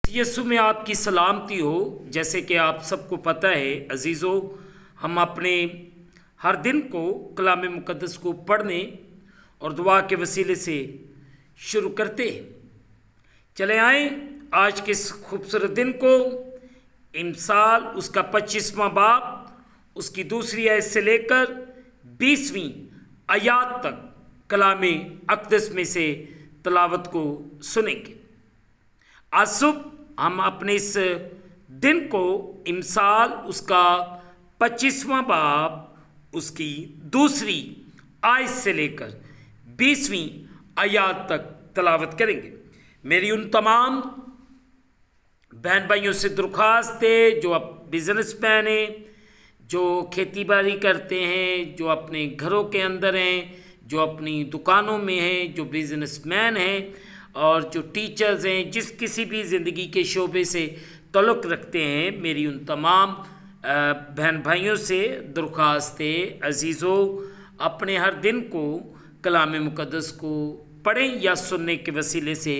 यीशु में आपकी सलामती हो। जैसे कि आप सबको पता है अजीज़ों, हम अपने हर दिन को कलाम मुक़द्दस को पढ़ने और दुआ के वसीले से शुरू करते हैं। चले आए आज के इस खूबसूरत दिन को, इमसाल उसका 25वां बाब उसकी दूसरी आयत से लेकर 20वीं आयत तक कलाम अक़दस में से तलावत को सुनेंगे। आज सुबह हम अपने इस दिन को इमसाल उसका 25वां बाब उसकी दूसरी आयत से लेकर 20वीं आयत तक तलावत करेंगे। मेरी उन तमाम बहन भाइयों से दरख्वास्त है जो अब बिजनेसमैन हैं, जो खेती बाड़ी करते हैं, जो अपने घरों के अंदर हैं, जो अपनी दुकानों में हैं, जो बिजनेसमैन हैं और जो टीचर्स हैं, जिस किसी भी ज़िंदगी के शोबे से ताल्लुक़ रखते हैं, मेरी उन तमाम बहन भाइयों से दरख्वास्त है अजीज़ों, अपने हर दिन को कलाम मुक़द्दस को पढ़ें या सुनने के वसीले से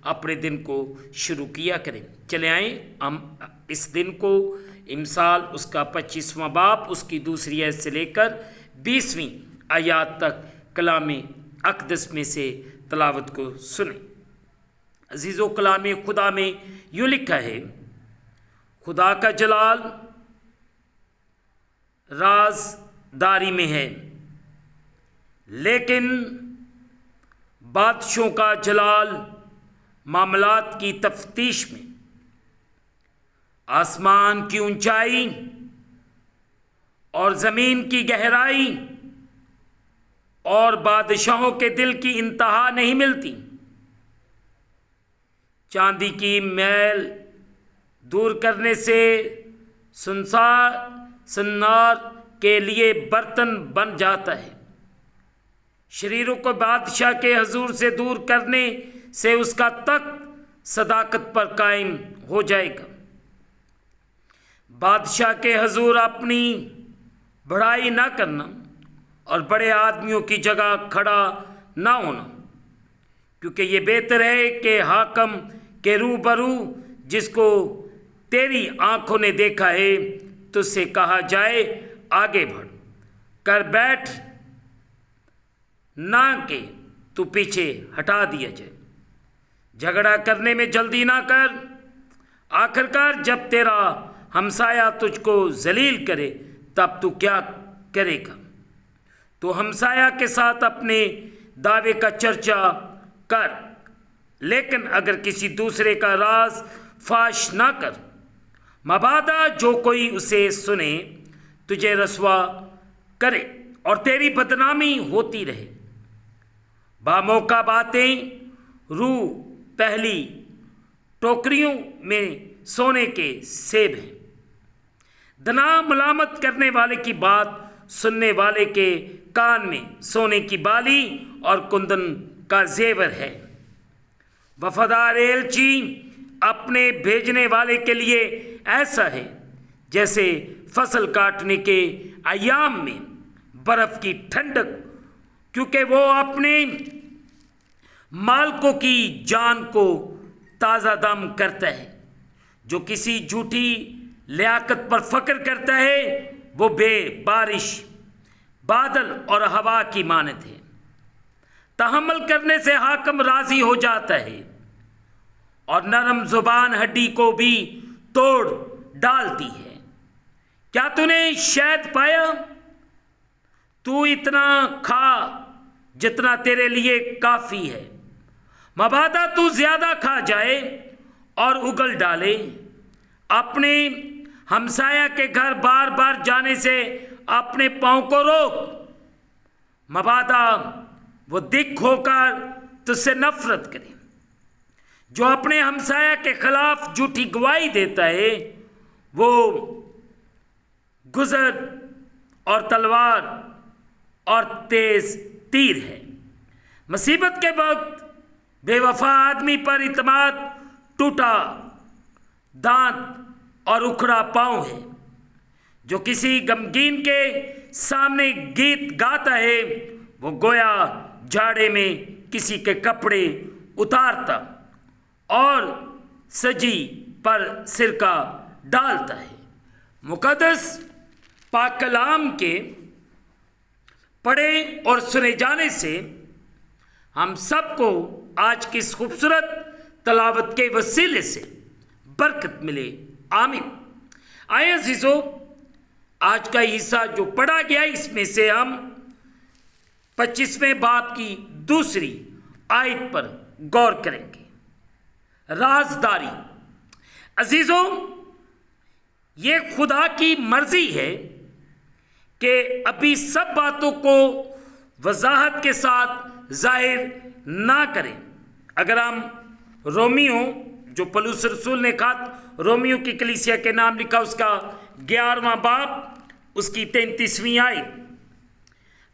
अपने दिन को शुरू किया करें। चले आएँ हम इस दिन को इमसाल उसका 25वां बाब उसकी दूसरी आयत से लेकर 20वीं आयत तक कलाम अक़दस में से तलावत को सुने। अजीज़ों, कलाम खुदा में यूँ लिखा है, खुदा का जलाल राजदारी में है, लेकिन बादशाहों का जलाल मामलात की तफ्तीश में। आसमान की ऊंचाई और ज़मीन की गहराई और बादशाहों के दिल की इंतहा नहीं मिलती। चांदी की मैल दूर करने से सुन्नार के लिए बर्तन बन जाता है। शरीरों को बादशाह के हजूर से दूर करने से उसका तख्त सदाकत पर कायम हो जाएगा। बादशाह के हजूर अपनी बढ़ाई ना करना और बड़े आदमियों की जगह खड़ा ना होना, क्योंकि ये बेहतर है कि हाकम के रूबरू जिसको तेरी आंखों ने देखा है तुझसे कहा जाए आगे बढ़ कर बैठ, ना कि तू पीछे हटा दिया जाए। झगड़ा करने में जल्दी ना कर, आखिरकार जब तेरा हमसाया तुझको जलील करे तब तू क्या करेगा। तो हमसाया के साथ अपने दावे का चर्चा कर, लेकिन अगर किसी दूसरे का राज फाश ना कर, मबादा जो कोई उसे सुने तुझे रसवा करे और तेरी बदनामी होती रहे। बामौका बातें रूह पहली टोकरियों में सोने के सेब हैं। दना मलामत करने वाले की बात सुनने वाले के कान में सोने की बाली और कुंदन का जेवर है। वफादार एलची अपने भेजने वाले के लिए ऐसा है जैसे फसल काटने के अयाम में बर्फ की ठंडक, क्योंकि वो अपने मालिकों की जान को ताज़ा दम करता है। जो किसी झूठी लियाकत पर फक्र करता है वो बारिश बादल और हवा की मानद है। तहम्मुल करने से हाकम राजी हो जाता है और नरम जुबान हड्डी को भी तोड़ डालती है। क्या तूने शहद पाया? तू इतना खा जितना तेरे लिए काफ़ी है, मबादा तू ज़्यादा खा जाए और उगल डाले। अपने हमसाया के घर बार बार जाने से अपने पाँव को रोक, मबादा वो दिख होकर तुझसे नफरत करे। जो अपने हमसाया के खिलाफ झूठी गवाही देता है वो गुजर और तलवार और तेज तीर है। मुसीबत के वक्त बेवफा आदमी पर इत्मीनान टूटा दांत और उखड़ा पाँव है। जो किसी गमगीन के सामने गीत गाता है वो गोया जाड़े में किसी के कपड़े उतारता और सजी पर सिरका डालता है। मुकद्दस पाक कलाम के पढ़े और सुने जाने से हम सबको आज की इस खूबसूरत तलावत के वसीले से बरकत मिले। आमीन। आए अजीजों, आज का हिस्सा जो पढ़ा गया इसमें से हम 25वें बाब की दूसरी आयत पर गौर करेंगे। राजदारी। अजीजों, ये खुदा की मर्जी है कि अभी सब बातों को वजाहत के साथ जाहिर ना करें। अगर हम रोमियो, जो पौलुस रसूल ने खत रोमियो की कलीसिया के नाम लिखा, उसका 11वां बाब उसकी 33वीं आयत।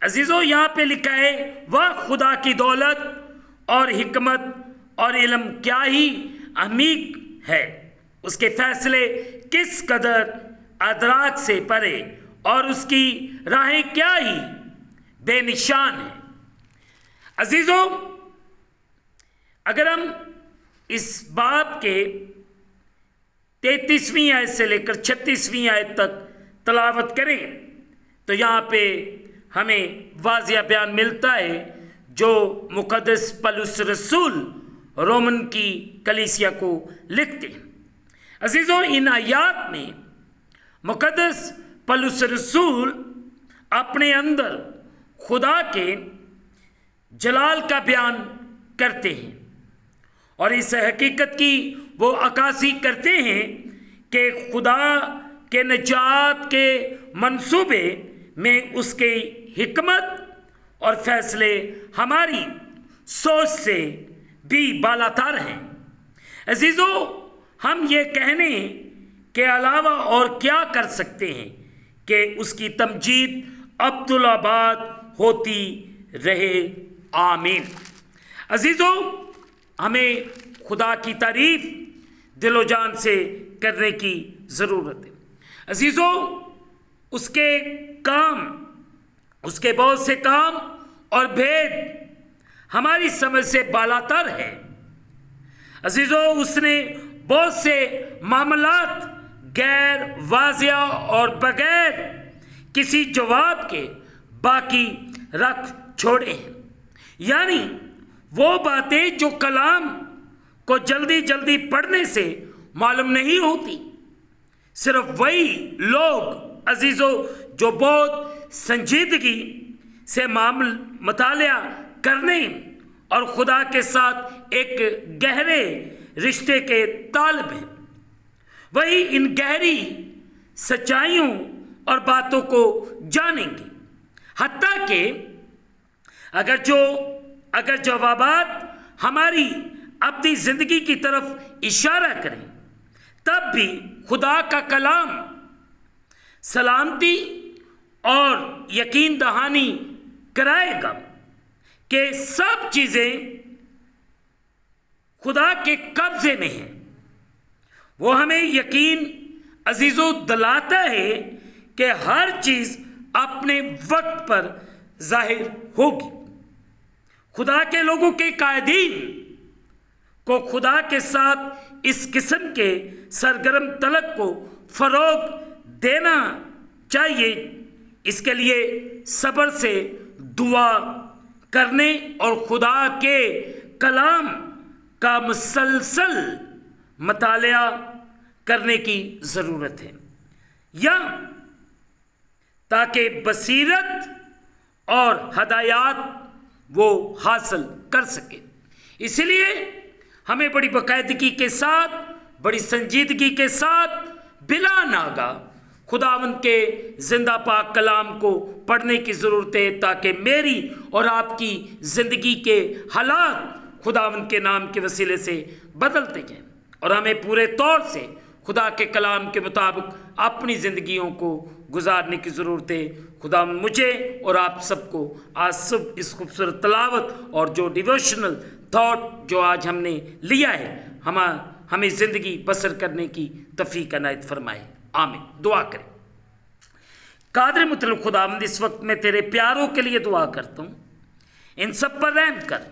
अजीजों, यहाँ पे लिखा है, वह खुदा की दौलत और हिकमत और इल्म क्या ही अमीक है, उसके फैसले किस कदर अदराक से परे और उसकी राहें क्या ही बेनिशान है। अजीजों, अगर हम इस बाब के 33वीं आयत से लेकर 36वीं आयत तक तलावत करें तो यहाँ पे हमें वाज़िया बयान मिलता है जो मुकद्दस पौलुस रसूल रोमन की कलीसिया को लिखते हैं। अजीजों, इन आयात में मुकद्दस पौलुस रसूल अपने अंदर खुदा के जलाल का बयान करते हैं और इस हकीकत की वो अक्कासी करते हैं कि खुदा के निजात के मंसूबे में उसके हिकमत और फैसले हमारी सोच से भी बालातर हैं। अजीजों, हम ये कहने के अलावा और क्या कर सकते हैं कि उसकी तमजीद अब्दुल्लाबाद होती रहे। आमीन। अजीजों, हमें खुदा की तारीफ दिलो जान से करने की ज़रूरत है। अजीजों, उसके काम, उसके बहुत से काम और भेद हमारी समझ से बालातर है। अजीजों, उसने बहुत से मामलात गैर वाजिया और बगैर किसी जवाब के बाकी रख छोड़े हैं। यानी वो बातें जो कलाम को जल्दी जल्दी पढ़ने से मालूम नहीं होती। सिर्फ वही लोग अजीजों जो बहुत संजीदगी से मुतालिया करने और खुदा के साथ एक गहरे रिश्ते के तालिब हैं, वही इन गहरी सच्चाइयों और बातों को जानेंगे। हत्ता कि अगर जवाबात हमारी अपनी जिंदगी की तरफ इशारा करें, तब भी खुदा का कलाम सलामती और यकीन दहानी कराएगा कि सब चीज़ें खुदा के कब्जे में हैं। वो हमें यकीन अजीजों दिलाता है कि हर चीज़ अपने वक्त पर जाहिर होगी। खुदा के लोगों के कायदीन को खुदा के साथ इस किस्म के सरगर्म तलब को फरोग देना चाहिए। इसके लिए सब्र से दुआ करने और खुदा के कलाम का मुसलसल मुतालिया करने की ज़रूरत है, या ताकि बसीरत और हदायत वो हासिल कर सके। इसलिए हमें बड़ी बाकायदगी के साथ, बड़ी संजीदगी के साथ बिला नागा खुदावंद के जिंदा पाक कलाम को पढ़ने की ज़रूरत है, ताकि मेरी और आपकी ज़िंदगी के हालात खुदावंद के नाम के वसीले से बदलते जाएं और हमें पूरे तौर से खुदा के कलाम के मुताबिक अपनी ज़िंदगियों को गुजारने की ज़रूरत है। खुदा मुझे और आप सबको आज सब इस खूबसूरत तलावत और जो डिवोशनल थॉट जो आज हमने लिया है, हमें ज़िंदगी बसर करने की तौफीक अनायत फरमाए। आमीन। दुआ करें। कादिर मुतल्लक़ खुदावंद, इस वक्त मैं तेरे प्यारों के लिए दुआ करता हूँ, इन सब पर रहम कर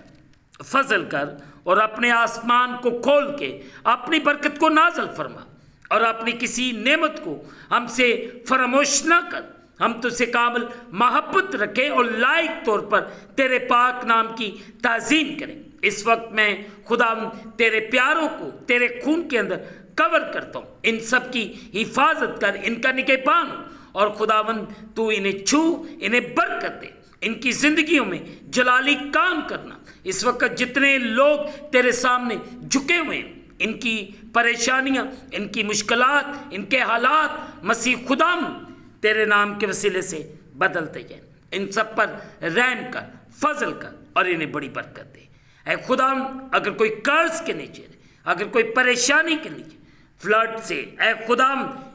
फजल कर और अपने आसमान को खोल के अपनी बरकत को नाजल फरमा और अपनी किसी नेमत को हमसे फरामोश ना कर। हम तुझसे कामिल मोहब्बत रखें और लायक तौर पर तेरे पाक नाम की ताज़ीम करें। इस वक्त मैं खुदा तेरे प्यारों को तेरे खून के अंदर कवर करता हूँ। इन सब की हिफाजत कर, इनका निगहबान हो और खुदावंद तू इन्हें छू, इन्हें बरकत दे, इनकी ज़िंदगियों में जलाली काम करना। इस वक्त जितने लोग तेरे सामने झुके हुए हैं, इनकी परेशानियाँ, इनकी मुश्किलात, इनके हालात मसीह खुदाम तेरे नाम के वसीले से बदलते जाए। इन सब पर रहम कर, फजल कर और इन्हें बड़ी बरकत दे। ऐ खुदा, अगर कोई कर्ज के नीचे, अगर कोई परेशानी के नीचे, फ्लड से, ऐ खुदा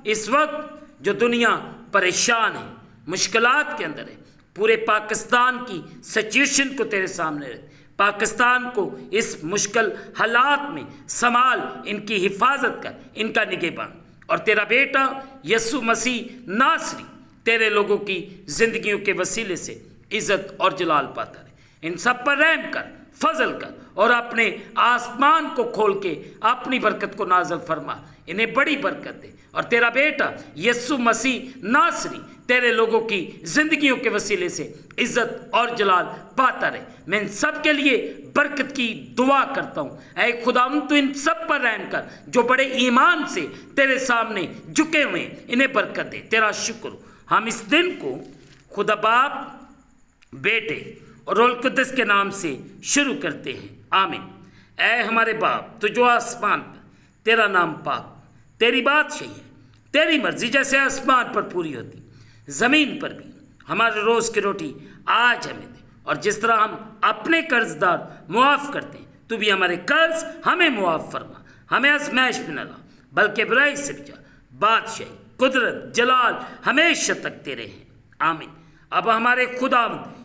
इस वक्त जो दुनिया परेशान है, मुश्किलात के अंदर है, पूरे पाकिस्तान की सिचुएशन को तेरे सामने रख, पाकिस्तान को इस मुश्किल हालात में संभाल, इनकी हिफाजत कर, इनका निगहबान। और तेरा बेटा यीशु मसीह नासरी तेरे लोगों की जिंदगियों के वसीले से इज्जत और जलाल पाता रहे। इन सब पर रहम कर, फजल कर और अपने आसमान को खोल के अपनी बरकत को नाजल फरमा, इन्हें बड़ी बरकत दे। और तेरा बेटा यीशु मसीह नासरी तेरे लोगों की जिंदगियों के वसीले से इज्जत और जलाल पाता रहे। मैं इन सब के लिए बरकत की दुआ करता हूँ। ऐ खुदावंद तू इन सब पर रहम कर जो बड़े ईमान से तेरे सामने झुके हुए हैं, इन्हें बरकत दे। तेरा शुक्र। हम इस दिन को खुदा बाप, बेटे और रूह कुद्दस के नाम से शुरू करते हैं। आमीन। ऐ हमारे बाप तो जो आसमान पर, तेरा नाम पाक, तेरी बादशाही है, तेरी मर्जी जैसे आसमान पर पूरी होती ज़मीन पर भी। हमारे रोज़ की रोटी आज हमें दे और जिस तरह हम अपने कर्जदार मुआफ़ करते हैं, तू भी हमारे कर्ज हमें मुआफ़ फरमा। हमें आज़माइश में न ला बल्कि बुराई से बचा। बादशाही, कुदरत, जलाल हमेशा तक तेरे हैं। आमीन। अब हमारे खुदा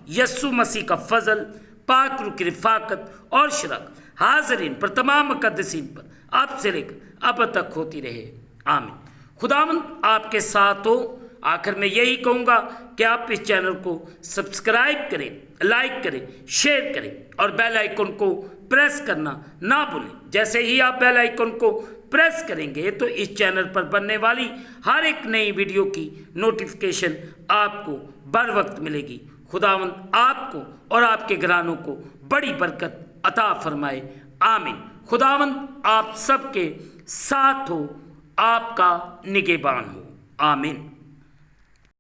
यीशु मसीह का फजल, पाक रूह की रिफाकत और शरक हाज़रीन पर, तमाम मुक़द्दसीन पर अब से लेकर अब तक होती रहे। आमीन। खुदावंद आपके साथ हो। आखिर में यही कहूँगा कि आप इस चैनल को सब्सक्राइब करें, लाइक करें, शेयर करें और बेल आइकन को प्रेस करना ना भूलें। जैसे ही आप बेल आइकन को प्रेस करेंगे तो इस चैनल पर बनने वाली हर एक नई वीडियो की नोटिफिकेशन आपको बर वक्त मिलेगी। खुदावंद आपको और आपके घरानों को बड़ी बरकत अता फरमाए। आमीन। खुदावंद आप सबके साथ हो, आपका निगहबान हो। आमीन।